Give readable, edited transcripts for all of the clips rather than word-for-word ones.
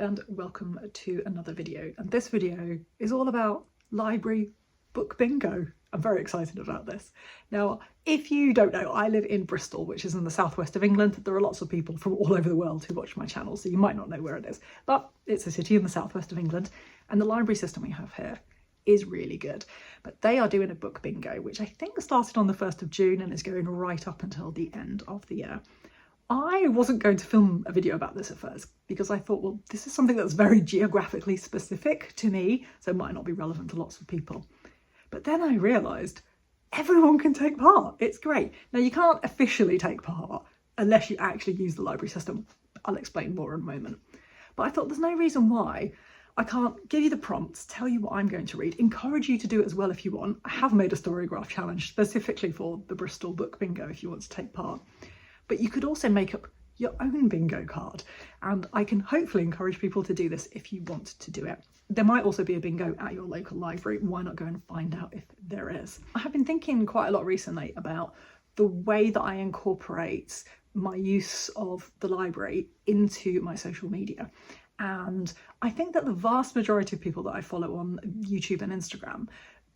and welcome to another video. And this video is all about library book bingo. I'm very excited about this. Now, if you don't know, I live in Bristol, which is in the southwest of England. There are lots of people from all over the world who watch my channel, so you might not know where it is, but it's a city in the southwest of England, and the library system we have here is really good. But they are doing a book bingo, which I think started on the 1st of June and is going right up until the end of the year. I wasn't going to film a video about this at first because I thought, well, this is something that's very geographically specific to me, so it might not be relevant to lots of people. But then I realised everyone can take part. It's great. Now, you can't officially take part unless you actually use the library system. I'll explain more in a moment. But I thought there's no reason why I can't give you the prompts, tell you what I'm going to read, encourage you to do it as well if you want. I have made a Storygraph challenge specifically for the Bristol book bingo if you want to take part. But you could also make up your own bingo card, and I can hopefully encourage people to do this if you want to do it. There might also be a bingo at your local library. Why not go and find out if there is? I have been thinking quite a lot recently about the way that I incorporate my use of the library into my social media. And I think that the vast majority of people that I follow on YouTube and Instagram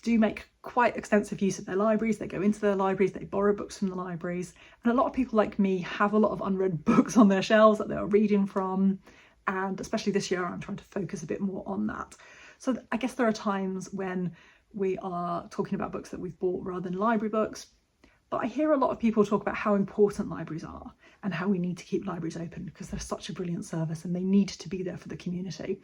do make quite extensive use of their libraries. They go into their libraries, they borrow books from the libraries. And a lot of people like me have a lot of unread books on their shelves that they are reading from. And especially this year, I'm trying to focus a bit more on that. So I guess there are times when we are talking about books that we've bought rather than library books. But I hear a lot of people talk about how important libraries are and how we need to keep libraries open because they're such a brilliant service and they need to be there for the community.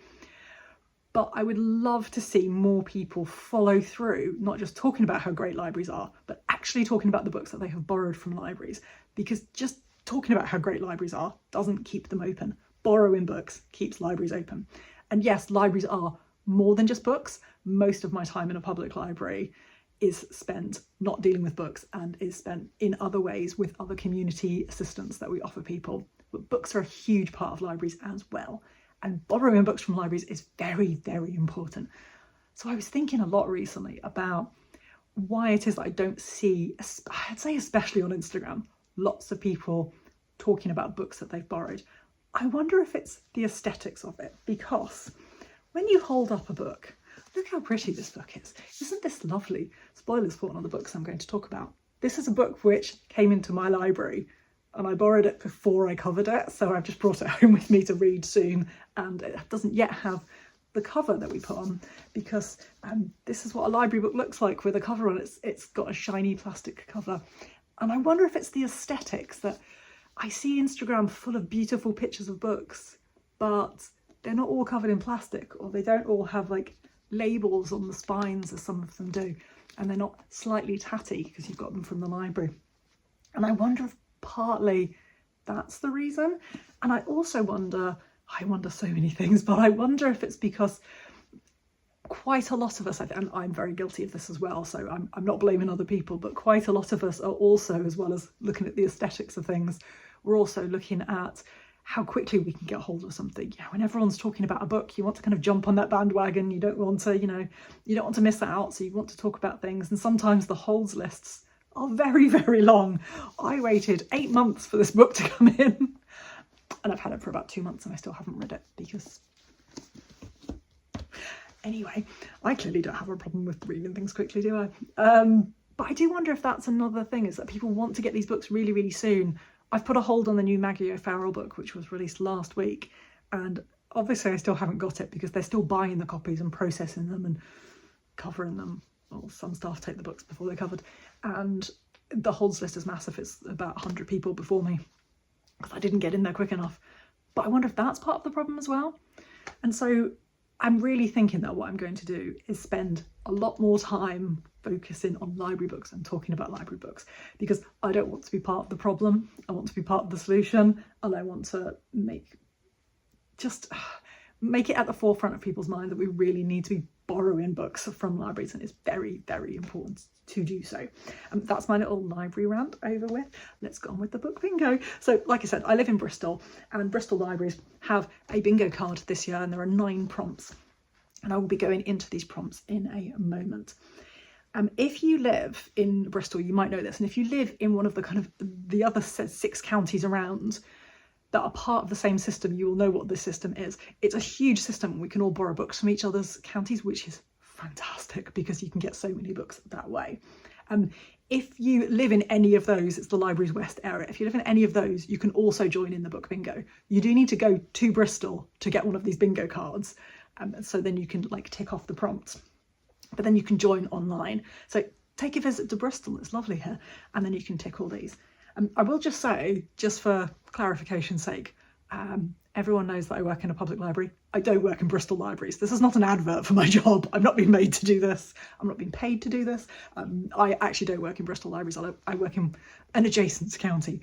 But I would love to see more people follow through, not just talking about how great libraries are, but actually talking about the books that they have borrowed from libraries. Because just talking about how great libraries are doesn't keep them open. Borrowing books keeps libraries open. And yes, libraries are more than just books. Most of my time in a public library is spent not dealing with books and is spent in other ways with other community assistance that we offer people. But books are a huge part of libraries as well. And borrowing books from libraries is very, very important. So I was thinking a lot recently about why it is that I don't see, I'd say especially on Instagram, lots of people talking about books that they've borrowed. I wonder if it's the aesthetics of it, because when you hold up a book, look how pretty this book is. Isn't this lovely? Spoilers for one of the books I'm going to talk about. This is a book which came into my library and I borrowed it before I covered it, so I've just brought it home with me to read soon, and it doesn't yet have the cover that we put on because this is what a library book looks like with a cover on it. It's got a shiny plastic cover, and I wonder if it's the aesthetics that I see Instagram full of beautiful pictures of books, but they're not all covered in plastic, or they don't all have like labels on the spines as some of them do, and they're not slightly tatty because you've got them from the library. And I wonder if partly that's the reason. And I also wonder, I wonder so many things, but I wonder if it's because quite a lot of us, and I'm very guilty of this as well, so I'm not blaming other people, but quite a lot of us are also, as well as looking at the aesthetics of things, we're also looking at how quickly we can get hold of something. You know, when everyone's talking about a book, you want to kind of jump on that bandwagon. You don't want to, you don't want to miss out, so you want to talk about things. And sometimes the holds lists are very, very long. I waited 8 months for this book to come in, and I've had it for about 2 months and I still haven't read it because... Anyway, I clearly don't have a problem with reading things quickly, do I? But I do wonder if that's another thing, is that people want to get these books really, really soon. I've put a hold on the new Maguire book, which was released last week, and obviously I still haven't got it because they're still buying the copies and processing them and covering them. Well, some staff take the books before they're covered, and the holds list is massive. It's about 100 people before me because I didn't get in there quick enough. But I wonder if that's part of the problem as well. And so I'm really thinking that what I'm going to do is spend a lot more time focusing on library books and talking about library books, because I don't want to be part of the problem. I want to be part of the solution, and I want to make it at the forefront of people's mind that we really need to be borrowing books from libraries, and it's very, very important to do so. That's my little library rant over with. Let's go on with the book bingo. So like I said, I live in Bristol, and Bristol libraries have a bingo card this year, and there are 9 prompts, and I will be going into these prompts in a moment. If you live in Bristol, you might know this, and if you live in one of the kind of the other 6 counties around, that are part of the same system, you will know what this system is. It's a huge system. We can all borrow books from each other's counties, which is fantastic because you can get so many books that way. If you live in any of those, it's the Libraries West area. If you live in any of those, you can also join in the book bingo. You do need to go to Bristol to get one of these bingo cards. So then you can like tick off the prompts, but then you can join online. So take a visit to Bristol, it's lovely here. And then you can tick all these. I will just say, just for clarification's sake, everyone knows that I work in a public library. I don't work in Bristol libraries. This is not an advert for my job. I'm not being made to do this. I'm not being paid to do this. I actually don't work in Bristol libraries. I work in an adjacent county,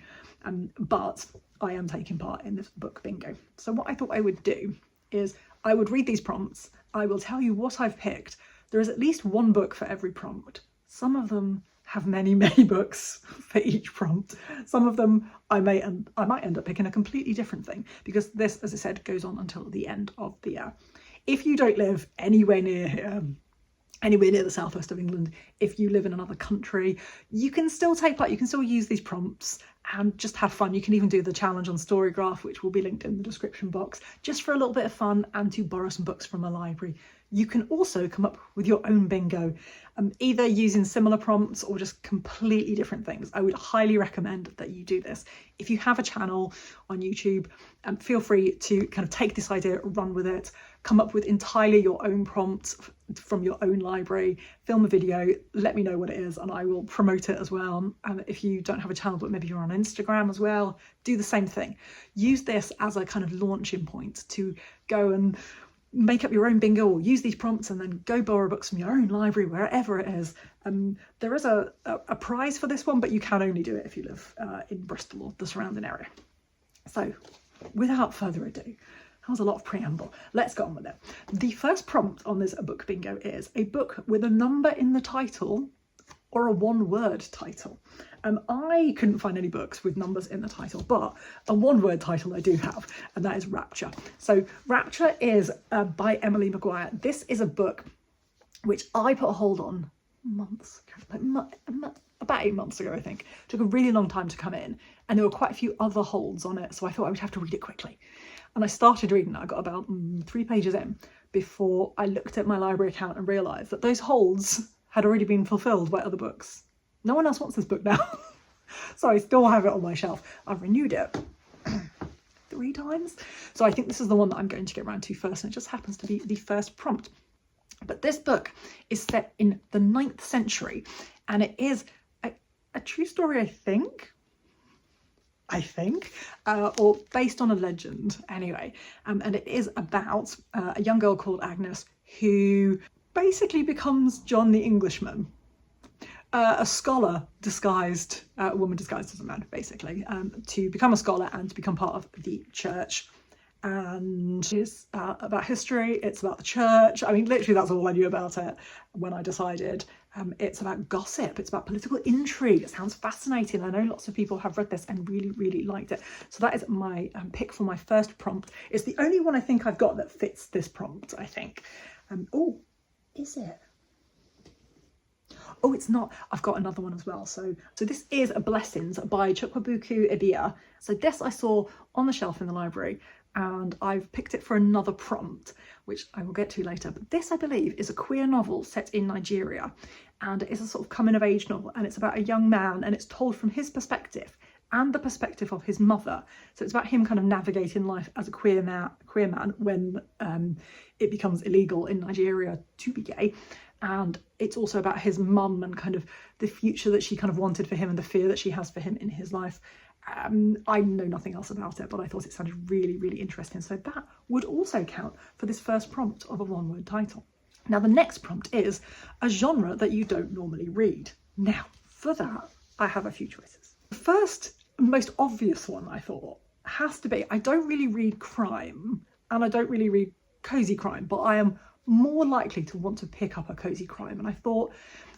but I am taking part in this book bingo. So what I thought I would do is I would read these prompts. I will tell you what I've picked. There is at least one book for every prompt. Some of them have many books for each prompt. Some of them I might end up picking a completely different thing, because this, as I said, goes on until the end of the year. If you don't live anywhere near the southwest of England, if you live in another country, you can still take part. You can still use these prompts and just have fun. You can even do the challenge on Storygraph, which will be linked in the description box, just for a little bit of fun and to borrow some books from a library. You can also come up with your own bingo, either using similar prompts or just completely different things. I would highly recommend that you do this. If you have a channel on YouTube, feel free to kind of take this idea, run with it, come up with entirely your own prompts from your own library, film a video, let me know what it is and I will promote it as well. If you don't have a channel, but maybe you're on Instagram as well, do the same thing. Use this as a kind of launching point to go and make up your own bingo, or use these prompts and then go borrow books from your own library, wherever it is. There is a prize for this one, but you can only do it if you live in Bristol or the surrounding area. So without further ado, that was a lot of preamble. Let's get on with it. The first prompt on this book bingo is a book with a number in the title or a one-word title. I couldn't find any books with numbers in the title, but a one-word title I do have, and that is Rapture. So Rapture is by Emily Maguire. This is a book which I put a hold on months ago, about 8 months ago, I think. It took a really long time to come in, and there were quite a few other holds on it, so I thought I would have to read it quickly. And I started reading it. I got about 3 pages in before I looked at my library account and realised that those holds had already been fulfilled by other books. No one else wants this book now. So I still have it on my shelf. I've renewed it 3 times. So I think this is the one that I'm going to get around to first, and it just happens to be the first prompt. But this book is set in the 9th century, and it is a true story, I think, or based on a legend anyway. And it is about a young girl called Agnes who basically becomes John the Englishman. A scholar disguised, a woman disguised as a man, basically, to become a scholar and to become part of the church. And it's about history, it's about the church. I mean, literally that's all I knew about it when I decided. It's about gossip, it's about political intrigue. It sounds fascinating. I know lots of people have read this and really liked it. So that is my pick for my first prompt. It's the only one I think I've got that fits this prompt, I think. Oh, is it? Oh, it's not. I've got another one as well. So this is Blessings by Chukwuebuka Ibea. So this I saw on the shelf in the library, and I've picked it for another prompt, which I will get to later. But this, I believe, is a queer novel set in Nigeria, and it's a sort of coming-of-age novel, and it's about a young man, and it's told from his perspective and the perspective of his mother. So it's about him kind of navigating life as a queer man when it becomes illegal in Nigeria to be gay. And it's also about his mum and kind of the future that she kind of wanted for him and the fear that she has for him in his life. I know nothing else about it, but I thought it sounded really interesting. So that would also count for this first prompt of a one-word title. Now, the next prompt is a genre that you don't normally read. Now, for that, I have a few choices. The first, most obvious one, I thought, has to be, I don't really read crime and I don't really read cozy crime, but I am more likely to want to pick up a cozy crime. And I thought,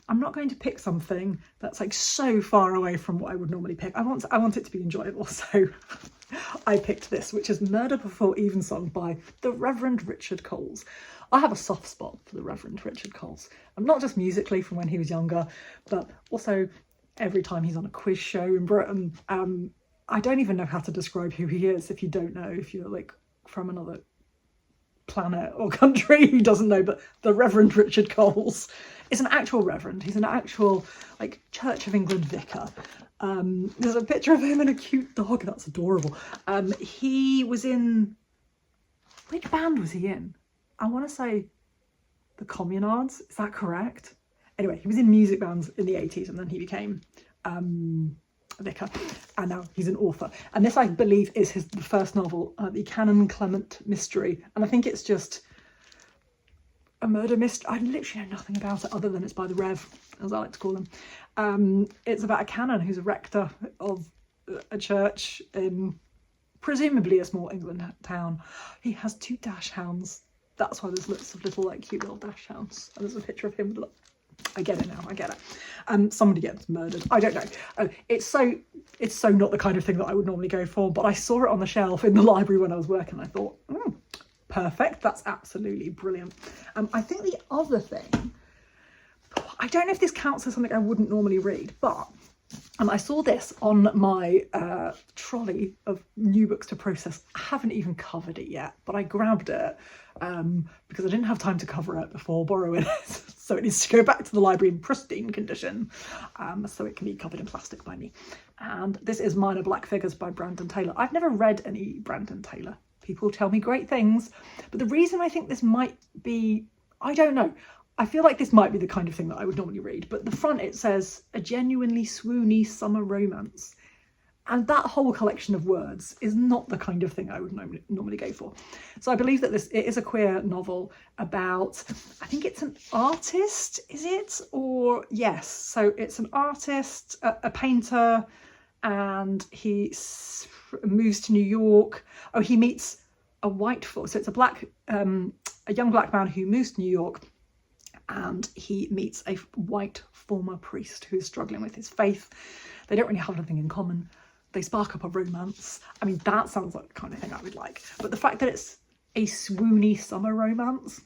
I'm not going to pick something that's like so far away from what I would normally pick. I want it to be enjoyable. So I picked this, which is Murder Before Evensong by the Reverend Richard Coles. I have a soft spot for the Reverend Richard Coles. Not just musically from when he was younger, but also every time he's on a quiz show in Britain. I don't even know how to describe who he is if you don't know, if you're like from another planet or country who doesn't know, but the Reverend Richard Coles is an actual reverend. He's an actual like Church of England vicar. There's a picture of him and a cute dog. That's adorable. He was in, which band was he in? I want to say the Communards. Is that correct? Anyway, he was in music bands in the 80s and then he became a vicar, and now he's an author. And this, I believe, is his first novel, the Canon Clement Mystery. And I think it's just a murder mystery. I literally know nothing about it other than it's by the Rev, as I like to call him. It's about a canon who's a rector of a church in presumably a small England town. He has 2 dash hounds. That's why there's lots of little like cute little dash hounds. And there's a picture of him with I get it now, I get it. Somebody gets murdered. I don't know. It's so not the kind of thing that I would normally go for, but I saw it on the shelf in the library when I was working. I thought, perfect, that's absolutely brilliant. I think the other thing, I don't know if this counts as something I wouldn't normally read, but I saw this on my trolley of new books to process. I haven't even covered it yet, but I grabbed it because I didn't have time to cover it before borrowing it. So it needs to go back to the library in pristine condition, so it can be covered in plastic by me. And this is Minor Black Figures by Brandon Taylor. I've never read any Brandon Taylor. People tell me great things, but the reason I think this might be, I don't know. I feel like this might be the kind of thing that I would normally read, but the front it says, a genuinely swoony summer romance. And that whole collection of words is not the kind of thing I would normally go for. So I believe that it is a queer novel about, I think it's an artist, is it? Or yes, so it's an artist, a painter, and he moves to New York. Oh, he meets a white, so it's a young black man who moves to New York, and he meets a white former priest who's struggling with his faith. They don't really have anything in common. They spark up a romance. I mean, that sounds like the kind of thing I would like. But the fact that it's a swoony summer romance,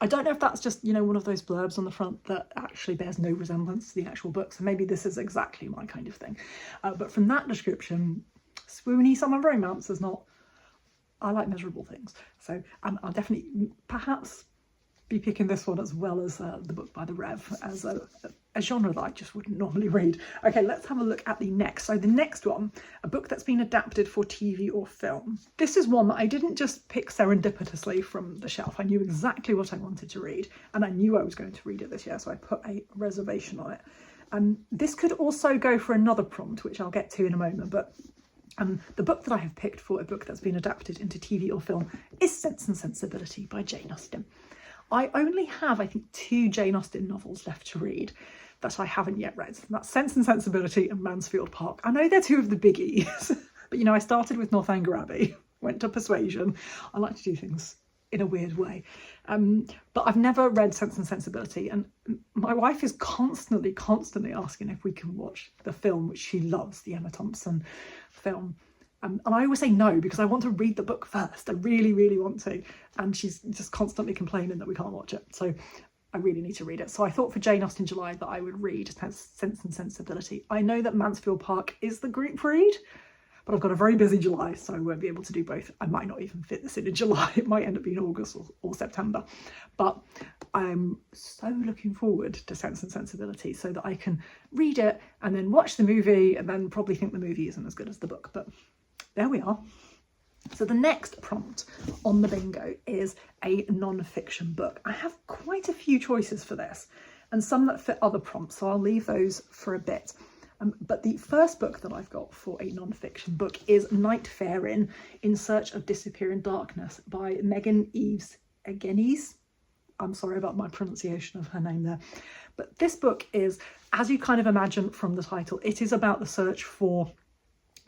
I don't know if that's just, you know, one of those blurbs on the front that actually bears no resemblance to the actual book. So maybe this is exactly my kind of thing. But from that description, swoony summer romance is not, I like miserable things. So I'll definitely perhaps be picking this one as well as the book by the Rev as a genre that I just wouldn't normally read. Okay, let's have a look at the next. So the next one, a book that's been adapted for TV or film. This is one that I didn't just pick serendipitously from the shelf. I knew exactly what I wanted to read, and I knew I was going to read it this year, so I put a reservation on it. This could also go for another prompt, which I'll get to in a moment, but the book that I have picked for a book that's been adapted into TV or film is Sense and Sensibility by Jane Austen. I only have, I think, 2 Jane Austen novels left to read that I haven't yet read. That's Sense and Sensibility and Mansfield Park. I know they're 2 of the biggies, but you know, I started with Northanger Abbey, went to Persuasion. I like to do things in a weird way. But I've never read Sense and Sensibility, and my wife is constantly asking if we can watch the film, which she loves, the Emma Thompson film. And I always say no, because I want to read the book first. I really, really want to. And she's just constantly complaining that we can't watch it. So I really need to read it. So I thought for Jane Austen July that I would read Sense and Sensibility. I know that Mansfield Park is the group read, but I've got a very busy July, so I won't be able to do both. I might not even fit this in July. It might end up being August or September. But I'm so looking forward to Sense and Sensibility so that I can read it and then watch the movie and then probably think the movie isn't as good as the book. But there we are. So the next prompt on the bingo is a non-fiction book. I have quite a few choices for this and some that fit other prompts, so I'll leave those for a bit. But the first book that I've got for a non-fiction book is Nightfaring, In Search of Disappearing Darkness by Megan Eaves-Egenes. I'm sorry about my pronunciation of her name there. But this book is, as you kind of imagine from the title, it is about the search for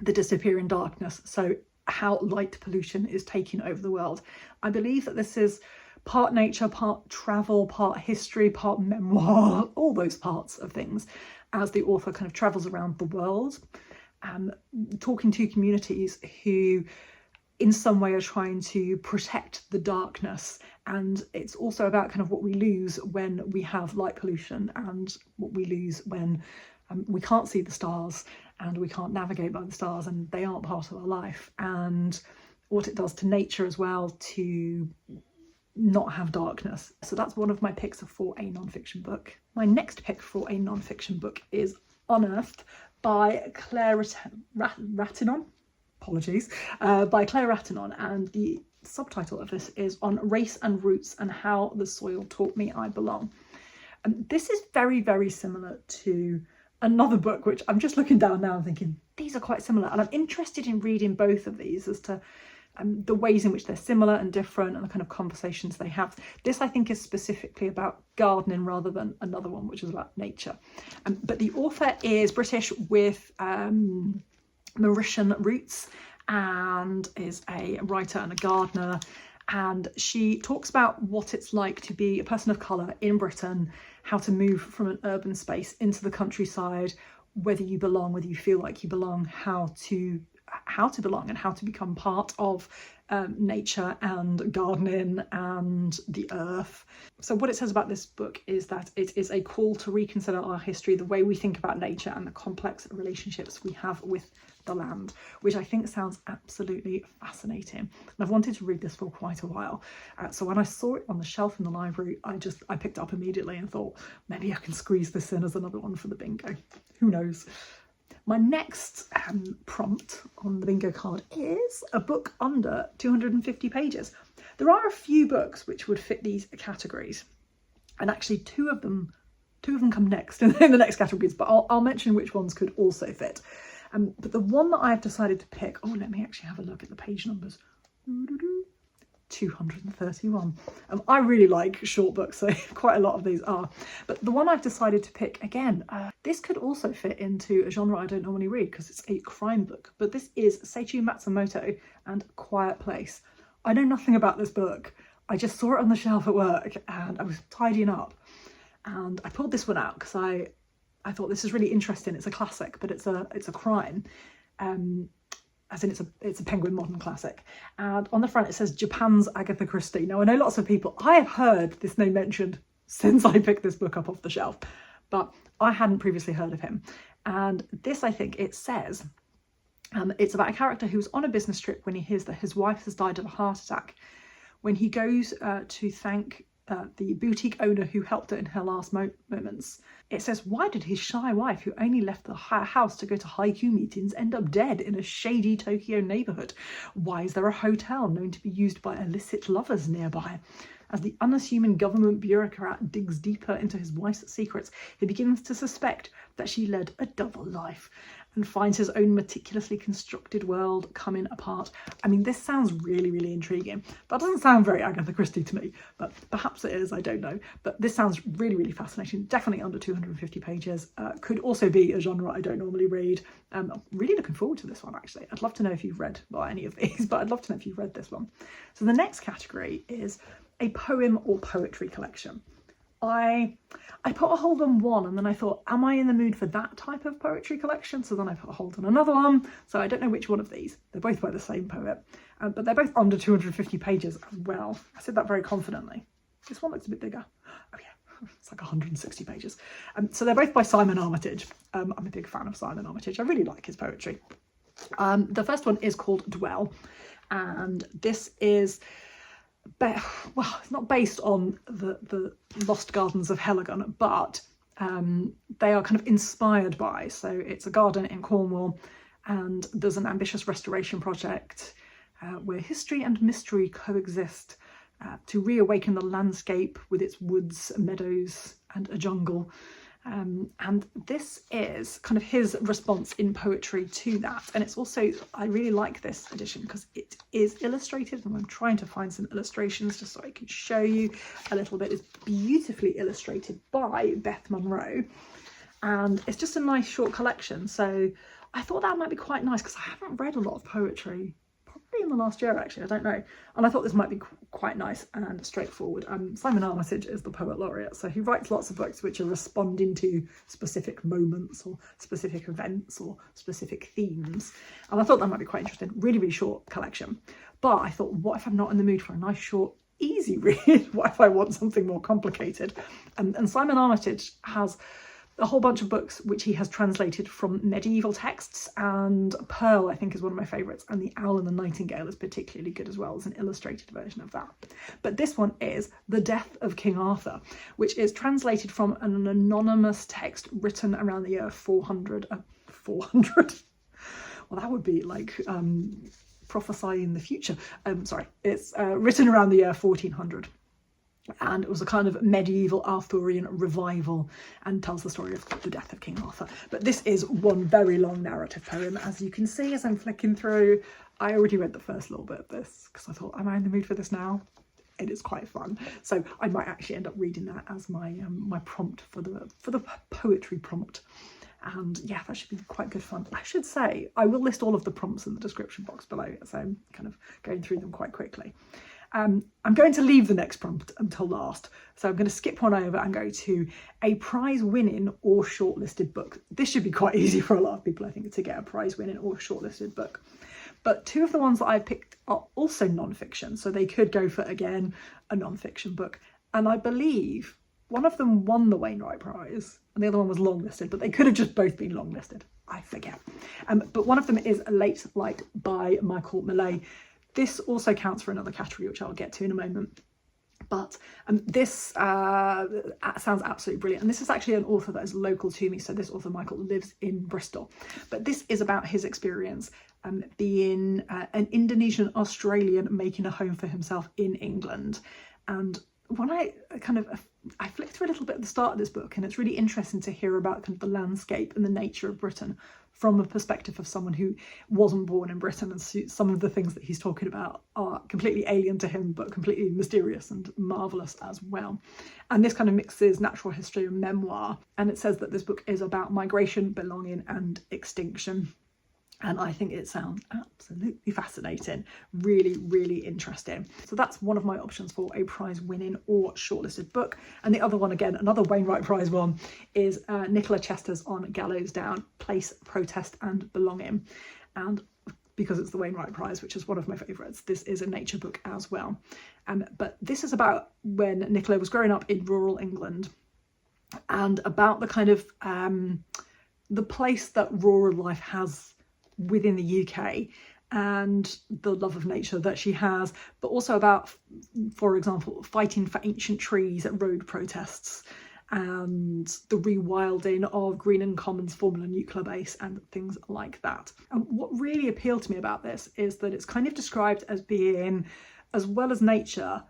the disappearing darkness. So how light pollution is taking over the world. I believe that this is part nature, part travel, part history, part memoir, all those parts of things, as the author kind of travels around the world, talking to communities who in some way are trying to protect the darkness. And it's also about kind of what we lose when we have light pollution and what we lose when we can't see the stars and we can't navigate by the stars, and they aren't part of our life, and what it does to nature as well to not have darkness. So that's one of my picks for a non-fiction book. My next pick for a non-fiction book is Unearthed by Claire Ratinon. Apologies. By Claire Ratinon, and the subtitle of this is On Race and Roots and How the Soil Taught Me I Belong. And this is very, very similar to another book, which I'm just looking down now and thinking, these are quite similar. And I'm interested in reading both of these as to the ways in which they're similar and different and the kind of conversations they have. This, I think, is specifically about gardening rather than another one, which is about nature. But the author is British with Mauritian roots and is a writer and a gardener. And she talks about what it's like to be a person of colour in Britain, how to move from an urban space into the countryside, whether you belong, whether you feel like you belong, how to belong and how to become part of nature and gardening and the earth. So what it says about this book is that it is a call to reconsider our history, the way we think about nature and the complex relationships we have with the land, which I think sounds absolutely fascinating. And I've wanted to read this for quite a while. So when I saw it on the shelf in the library, I picked it up immediately and thought, maybe I can squeeze this in as another one for the bingo. Who knows? My next prompt on the bingo card is a book under 250 pages. There are a few books which would fit these categories, and actually two of them come next in the next categories, but I'll mention which ones could also fit. But the one that I've decided to pick, let me actually have a look at the page numbers. 231. I really like short books, so quite a lot of these are. But the one I've decided to pick, again, this could also fit into a genre I don't normally read because it's a crime book. But this is Seichõ Matsumoto and Quiet Place. I know nothing about this book. I just saw it on the shelf at work and I was tidying up. And I pulled this one out because I thought this is really interesting. It's a classic, but it's a crime. As in it's a Penguin modern classic. And on the front it says Japan's Agatha Christie. Now I know lots of people, I have heard this name mentioned since I picked this book up off the shelf, but I hadn't previously heard of him. And this, I think it says, it's about a character who's on a business trip when he hears that his wife has died of a heart attack. When he goes to thank the boutique owner who helped her in her last moments, it says, why did his shy wife, who only left the house to go to haiku meetings, end up dead in a shady Tokyo neighbourhood? Why is there a hotel known to be used by illicit lovers nearby? As the unassuming government bureaucrat digs deeper into his wife's secrets, he begins to suspect that she led a double life and finds his own meticulously constructed world coming apart. I mean, this sounds really, really intriguing. That doesn't sound very Agatha Christie to me, but perhaps it is, I don't know. But this sounds really, really fascinating. Definitely under 250 pages. Could also be a genre I don't normally read. I'm really looking forward to this one, actually. I'd love to know if you've read, well, any of these, but I'd love to know if you've read this one. So the next category is a poem or poetry collection. I put a hold on one and then I thought, am I in the mood for that type of poetry collection? So then I put a hold on another one. So I don't know which one of these. They're both by the same poet, but they're both under 250 pages as well. I said that very confidently. This one looks a bit bigger. Oh yeah, it's like 160 pages. So they're both by Simon Armitage. I'm a big fan of Simon Armitage. I really like his poetry. The first one is called Dwell, and this is, well, it's not based on the Lost Gardens of Heligon, but they are kind of inspired by. So it's a garden in Cornwall, and there's an ambitious restoration project where history and mystery coexist to reawaken the landscape with its woods, meadows, and a jungle. And this is kind of his response in poetry to that. And it's also, I really like this edition because it is illustrated, and I'm trying to find some illustrations just so I can show you a little bit. It's beautifully illustrated by Beth Munro, and it's just a nice short collection. So I thought that might be quite nice because I haven't read a lot of poetry, probably in the last year actually, I don't know. And I thought this might be quite nice and straightforward. Simon Armitage is the poet laureate, so he writes lots of books which are responding to specific moments or specific events or specific themes. And I thought that might be quite interesting. Really, really short collection. But I thought, what if I'm not in the mood for a nice, short, easy read? What if I want something more complicated? And Simon Armitage has a whole bunch of books which he has translated from medieval texts, and Pearl, I think, is one of my favourites, and The Owl and the Nightingale is particularly good as well as an illustrated version of that. But this one is The Death of King Arthur, which is translated from an anonymous text written around the year 400. 400? Well, that would be like prophesying the future. Sorry, it's written around the year 1400. And it was a kind of medieval Arthurian revival and tells the story of the death of King Arthur. But this is one very long narrative poem, as you can see as I'm flicking through. I already read the first little bit of this because I thought, am I in the mood for this now? It is quite fun. So I might actually end up reading that as my my prompt for the poetry prompt. And yeah, that should be quite good fun. I should say, I will list all of the prompts in the description box below, so I'm kind of going through them quite quickly. I'm going to leave the next prompt until last, so I'm going to skip one over and go to a prize-winning or shortlisted book. This should be quite easy for a lot of people, I think, to get a prize-winning or shortlisted book. But two of the ones that I picked are also non-fiction, so they could go for, again, a non-fiction book. And I believe one of them won the Wainwright Prize and the other one was longlisted, but they could have just both been longlisted. I forget. But one of them is Late Light by Michael Malay. This also counts for another category, which I'll get to in a moment. But this sounds absolutely brilliant. And this is actually an author that is local to me. So this author, Michael, lives in Bristol. But this is about his experience being an Indonesian Australian making a home for himself in England. And when I flicked through a little bit at the start of this book, and it's really interesting to hear about kind of the landscape and the nature of Britain from a perspective of someone who wasn't born in Britain, and some of the things that he's talking about are completely alien to him, but completely mysterious and marvellous as well. And this kind of mixes natural history and memoir, and it says that this book is about migration, belonging and extinction. And I think it sounds absolutely fascinating, really, really interesting. So that's one of my options for a prize-winning or shortlisted book. And the other one, again, another Wainwright Prize one, is Nicola Chester's On Gallows Down, Place, Protest and Belonging. And because it's the Wainwright Prize, which is one of my favourites, this is a nature book as well. But this is about when Nicola was growing up in rural England, and about the kind of the place that rural life has within the UK and the love of nature that she has, but also about, for example, fighting for ancient trees at road protests and the rewilding of Greenham Commons Formula Nuclear Base and things like that. And what really appealed to me about this is that it's kind of described as being, as well as nature,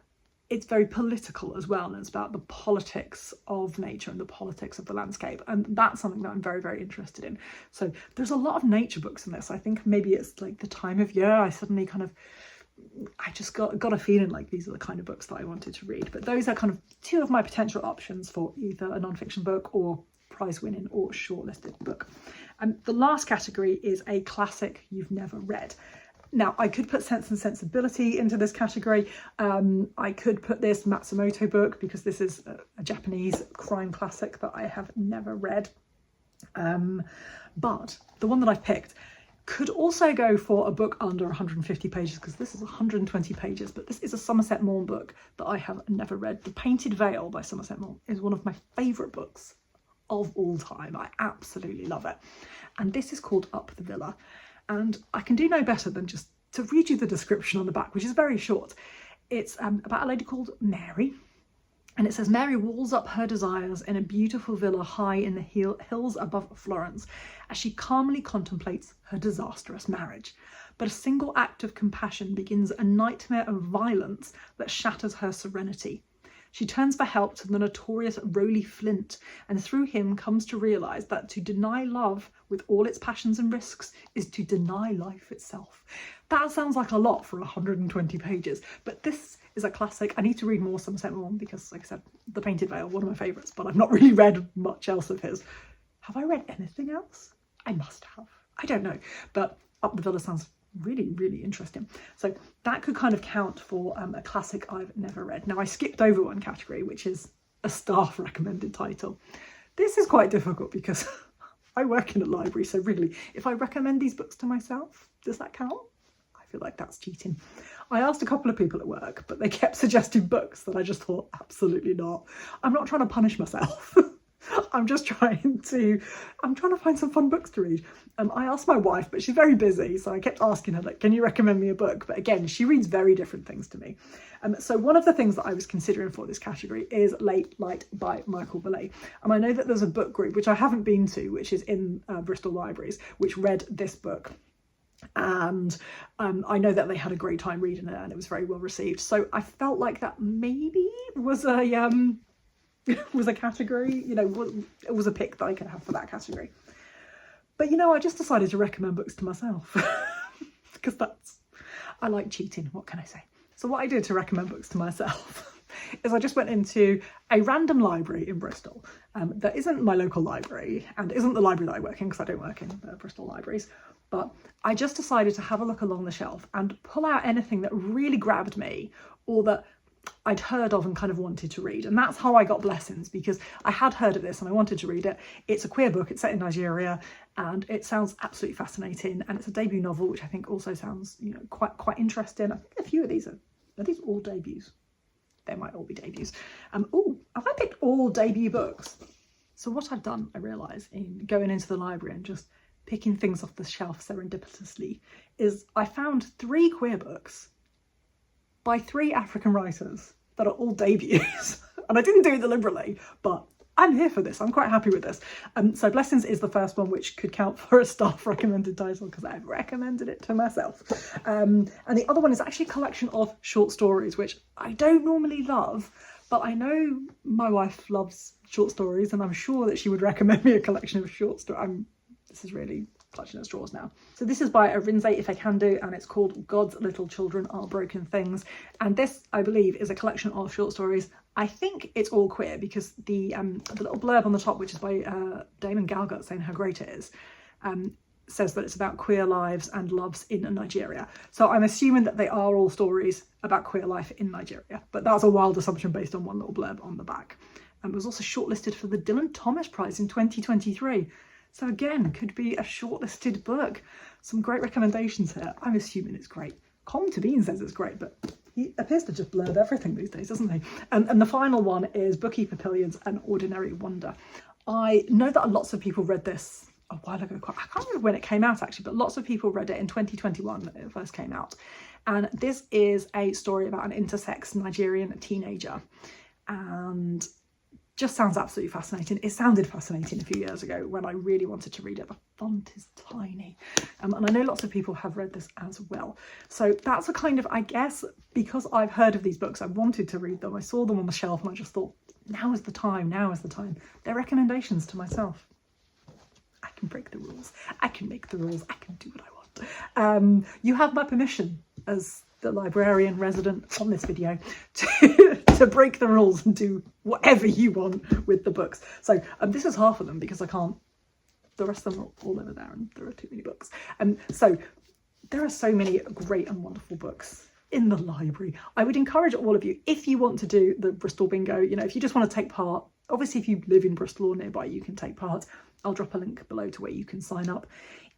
it's very political as well, and it's about the politics of nature and the politics of the landscape, and that's something that I'm very, very interested in. So there's a lot of nature books in this. I think maybe it's like the time of year I suddenly I just got a feeling like these are the kind of books that I wanted to read. But those are kind of two of my potential options for either a non-fiction book or prize-winning or shortlisted book. And the last category is a classic you've never read. Now, I could put Sense and Sensibility into this category. I could put this Matsumoto book, because this is a Japanese crime classic that I have never read. But the one that I've picked could also go for a book under 150 pages, because this is 120 pages, but this is a Somerset Maugham book that I have never read. The Painted Veil by Somerset Maugham is one of my favourite books of all time. I absolutely love it. And this is called Up the Villa. And I can do no better than just to read you the description on the back, which is very short. It's about a lady called Mary. And it says, Mary walls up her desires in a beautiful villa high in the hills above Florence, as she calmly contemplates her disastrous marriage. But a single act of compassion begins a nightmare of violence that shatters her serenity. She turns for help to the notorious Rowley Flint, and through him comes to realise that to deny love with all its passions and risks is to deny life itself. That sounds like a lot for 120 pages, but this is a classic. I need to read more Somerset Maugham because, like I said, The Painted Veil, one of my favourites, but I've not really read much else of his. Have I read anything else? I must have. I don't know, but Up the Villa sounds really, really interesting. So that could kind of count for a classic I've never read. Now, I skipped over one category, which is a staff recommended title. This is quite difficult because I work in a library, so really, if I recommend these books to myself, does that count? I feel like that's cheating. I asked a couple of people at work, but they kept suggesting books that I just thought, absolutely not. I'm not trying to punish myself. I'm trying to find some fun books to read. I asked my wife, but she's very busy, so I kept asking her, like, can you recommend me a book? But again, she reads very different things to me. So one of the things that I was considering for this category is Late Light by Michael Malay. And I know that there's a book group, which I haven't been to, which is in Bristol Libraries, which read this book. And I know that they had a great time reading it and it was very well received. So I felt like that maybe was a category, you know, it was a pick that I could have for that category. But, you know, I just decided to recommend books to myself because I like cheating, what can I say? So what I did to recommend books to myself is I just went into a random library in Bristol that isn't my local library and isn't the library that I work in, because I don't work in the Bristol libraries, but I just decided to have a look along the shelf and pull out anything that really grabbed me or that I'd heard of and kind of wanted to read. And that's how I got Blessings, because I had heard of this and I wanted to read it. It's a queer book, it's set in Nigeria, and it sounds absolutely fascinating, and it's a debut novel, which I think also sounds, you know, quite interesting. I think a few of these are these all debuts? They might all be debuts. Oh, have I picked all debut books? So what I've done, I realise, in going into the library and just picking things off the shelf serendipitously, is I found 3 queer books by 3 African writers that are all debuts. And I didn't do it deliberately, but I'm here for this. I'm quite happy with this. So Blessings is the first one, which could count for a staff recommended title because I've recommended it to myself. And the other one is actually a collection of short stories, which I don't normally love, but I know my wife loves short stories and I'm sure that she would recommend me a collection of short stories. This is really clutching at straws now. So this is by Eaves-Egenes and it's called God's Little Children Are Broken Things. And this, I believe, is a collection of short stories. I think it's all queer because the little blurb on the top, which is by Damon Galgut saying how great it is, says that it's about queer lives and loves in Nigeria. So I'm assuming that they are all stories about queer life in Nigeria, but that's a wild assumption based on one little blurb on the back. It was also shortlisted for the Dylan Thomas Prize in 2023. So again, could be a shortlisted book. Some great recommendations here. I'm assuming it's great. Com to Bean says it's great, but he appears to just blurb everything these days, doesn't he? And the final one is Bookkeeper Pillions, An Ordinary Wonder. I know that lots of people read this a while ago. I can't remember when it came out actually, but lots of people read it in 2021 when it first came out. And this is a story about an intersex Nigerian teenager. And just sounds absolutely fascinating. It sounded fascinating a few years ago when I really wanted to read it. The font is tiny. And I know lots of people have read this as well. So that's a kind of, I guess, because I've heard of these books, I wanted to read them. I saw them on the shelf and I just thought, now is the time, now is the time. They're recommendations to myself. I can break the rules. I can make the rules. I can do what I want. You have my permission as the librarian resident on this video to break the rules and do whatever you want with the books. So this is half of them because I can't, the rest of them are all over there and there are too many books. So there are so many great and wonderful books in the library. I would encourage all of you, if you want to do the Bristol bingo, you know, if you just want to take part, obviously if you live in Bristol or nearby, you can take part. I'll drop a link below to where you can sign up.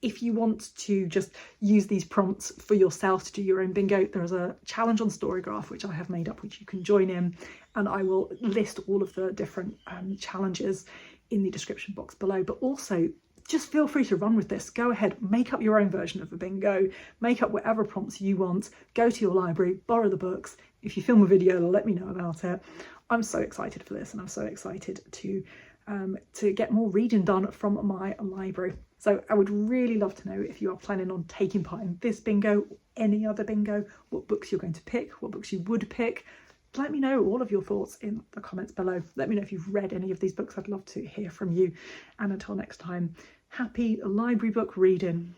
If you want to just use these prompts for yourself to do your own bingo, there's a challenge on Storygraph, which I have made up, which you can join in. And I will list all of the different challenges in the description box below. But also, just feel free to run with this. Go ahead, make up your own version of a bingo, make up whatever prompts you want, go to your library, borrow the books. If you film a video, let me know about it. I'm so excited for this and I'm so excited to get more reading done from my library. So I would really love to know if you are planning on taking part in this bingo or any other bingo, what books you're going to pick, what books you would pick. Let me know all of your thoughts in the comments below. Let me know if you've read any of these books. I'd love to hear from you. And until next time, happy library book reading.